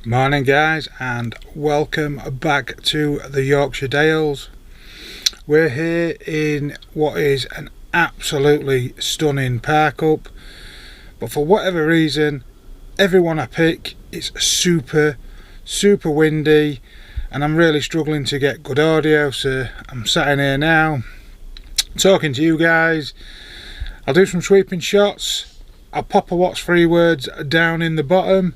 Morning guys, and welcome back to the Yorkshire Dales. We're here in what is an absolutely stunning park up, but for whatever reason everyone I pick it's super windy and I'm really struggling to get good audio, so I'm sat in here now talking to you guys. I'll do some sweeping shots, I'll pop a what's three words down in the bottom.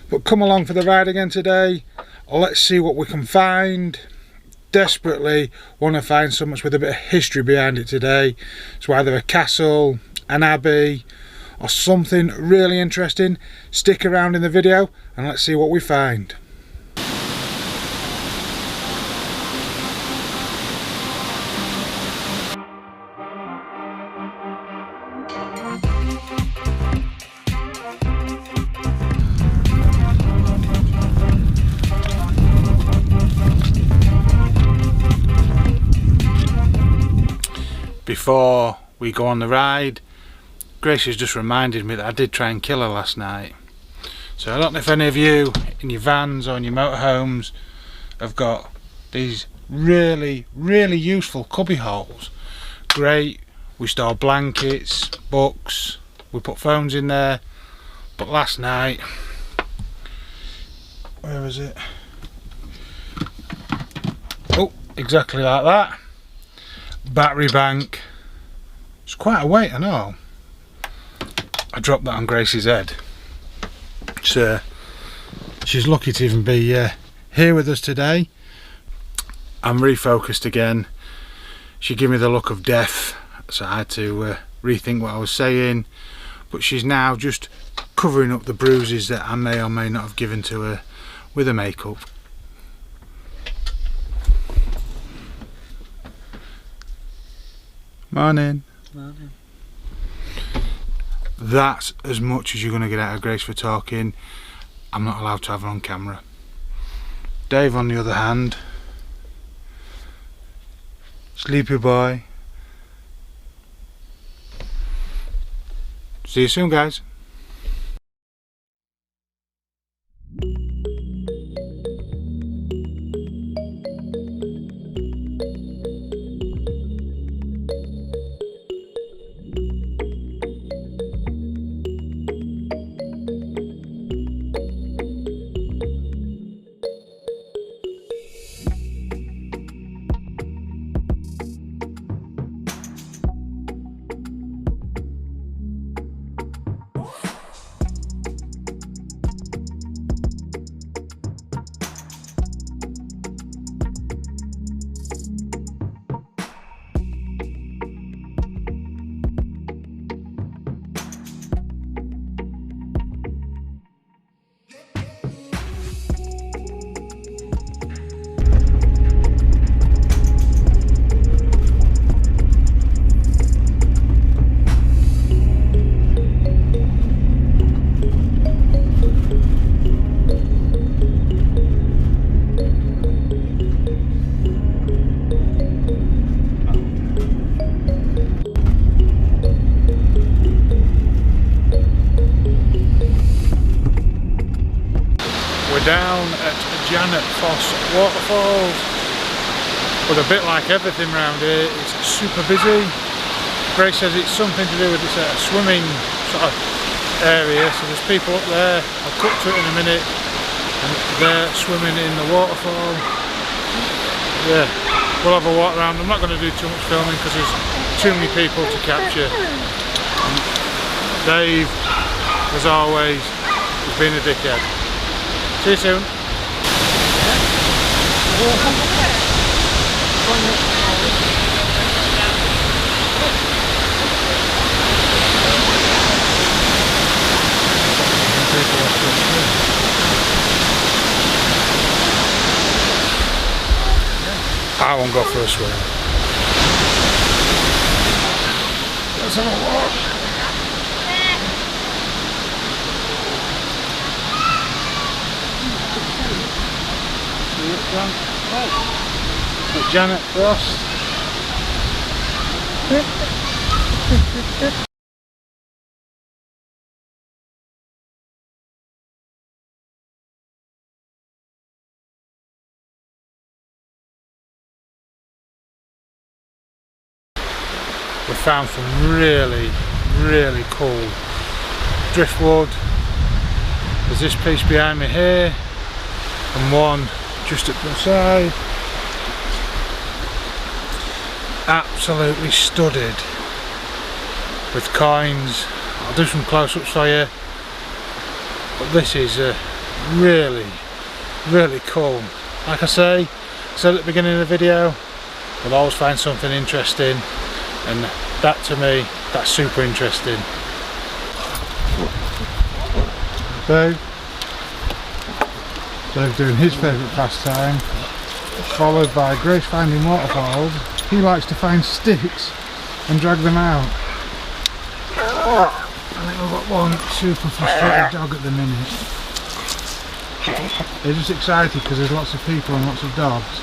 But come along for the ride again today. Let's see what we can find. Desperately want to find something with a bit of history behind it today. So either a castle, an abbey, or something really interesting. Stick around in the video and let's see what we find. Before we go on the ride, Grace has just reminded me that I did try and kill her last night. So I don't know if any of you in your vans or in your motorhomes have got these really useful cubby holes. Great, we store blankets, books, we put phones in there. But last night, where was it? Oh, exactly like that. Battery bank. It's quite a weight, I know. I dropped that on Grace's head. So she's lucky to even be here with us today. I'm refocused again. She gave me the look of death, so I had to rethink what I was saying. But she's now just covering up the bruises that I may or may not have given to her with her makeup. Morning. Morning. That's as much as you're going to get out of Grace for talking. I'm not allowed to have her on camera. Dave, on the other hand, sleepy boy. See you soon, guys. Down at Janetfoss Waterfalls, but a bit like everything around here, it's super busy. Grace says it's something to do with this swimming sort of area, so there's people up there. I'll cut to it in a minute, and they're swimming in the waterfall. Yeah, we'll have a walk around. I'm not going to do too much filming because there's too many people to capture. And Dave, as always, has been a dickhead. See you soon. I won't go for a swim. Let's have a walk. Janetfoss. found some really cool driftwood. There's this piece behind me here and one just at the side. Absolutely studded with coins. I'll do some close-ups for you, but this is really cool. Like I said at the beginning of the video, we'll always find something interesting, and that to me, that's super interesting. Dave doing his favourite pastime, followed by Grace finding waterfalls. He likes to find sticks and drag them out. I think we've got one super frustrated dog at the minute. He's just excited because there's lots of people and lots of dogs.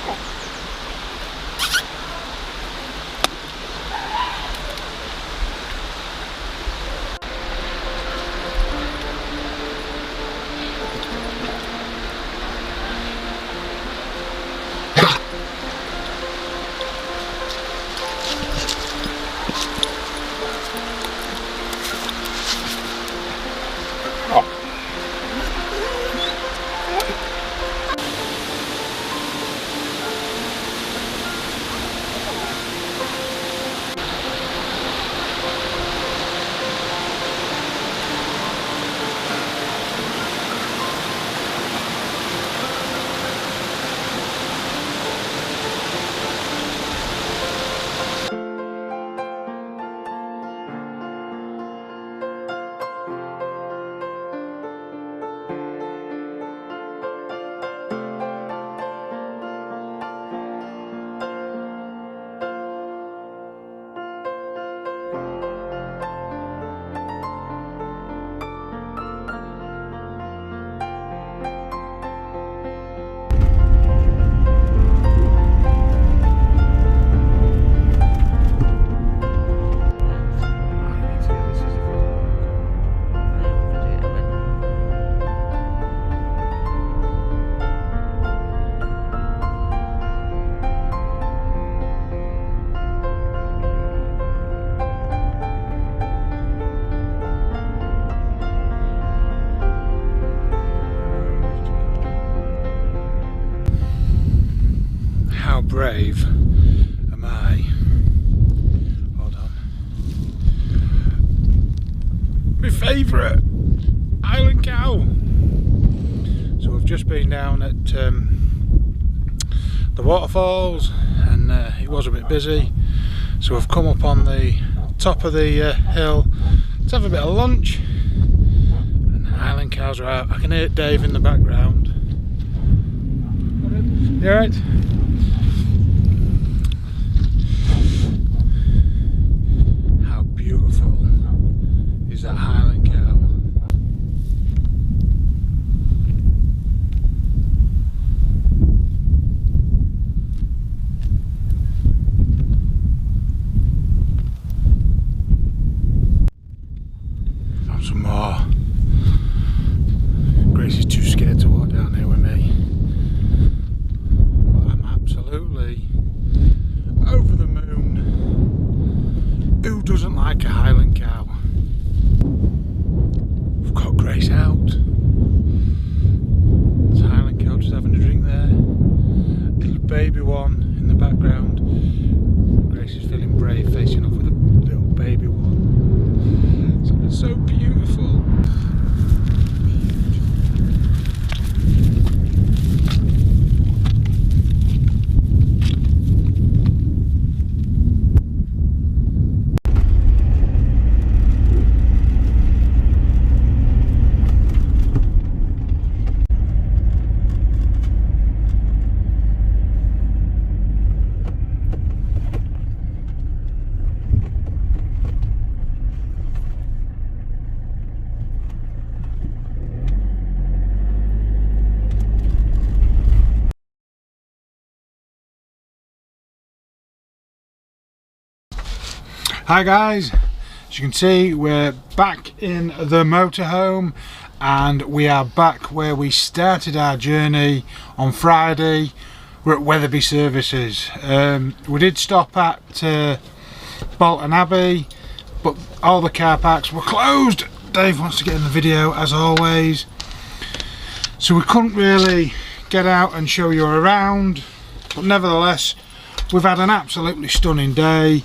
Brave am I? Hold on. My favourite Highland Cow. So we've just been down at the waterfalls, and it was a bit busy, so we've come up on the top of the hill to have a bit of lunch, and Highland Cows are out. I can hear Dave in the background. You alright? That Highland Cow. Found some more. Grace is too scared to walk down here with me. But I'm absolutely over the moon. Who doesn't like a Highland Cow? We've got Grace out. There's a Highland Cow just having a drink there. Little baby one in the background. Grace is feeling brave, facing off with a little baby one. It's so beautiful. Hi guys, as you can see we're back in the motorhome, and we are back where we started our journey on Friday. We're at Weatherby Services. We did stop at Bolton Abbey, but all the car parks were closed. Dave wants to get in the video as always, so we couldn't really get out and show you around, but nevertheless we've had an absolutely stunning day.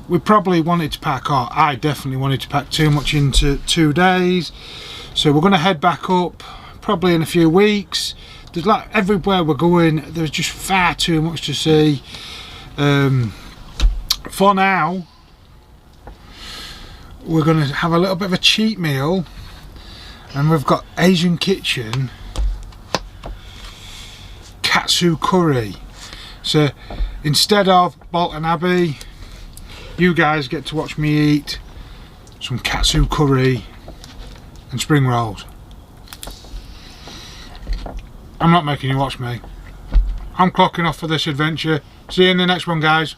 We probably wanted to pack, or I definitely wanted to pack too much into 2 days, so we're going to head back up probably in a few weeks. There's like everywhere we're going, there's just far too much to see. For now we're going to have a little bit of a cheap meal, and we've got Asian kitchen katsu curry. So instead of Bolton Abbey, you guys get to watch me eat some katsu curry and spring rolls. I'm not making you watch me. I'm clocking off for this adventure. See you in the next one, guys.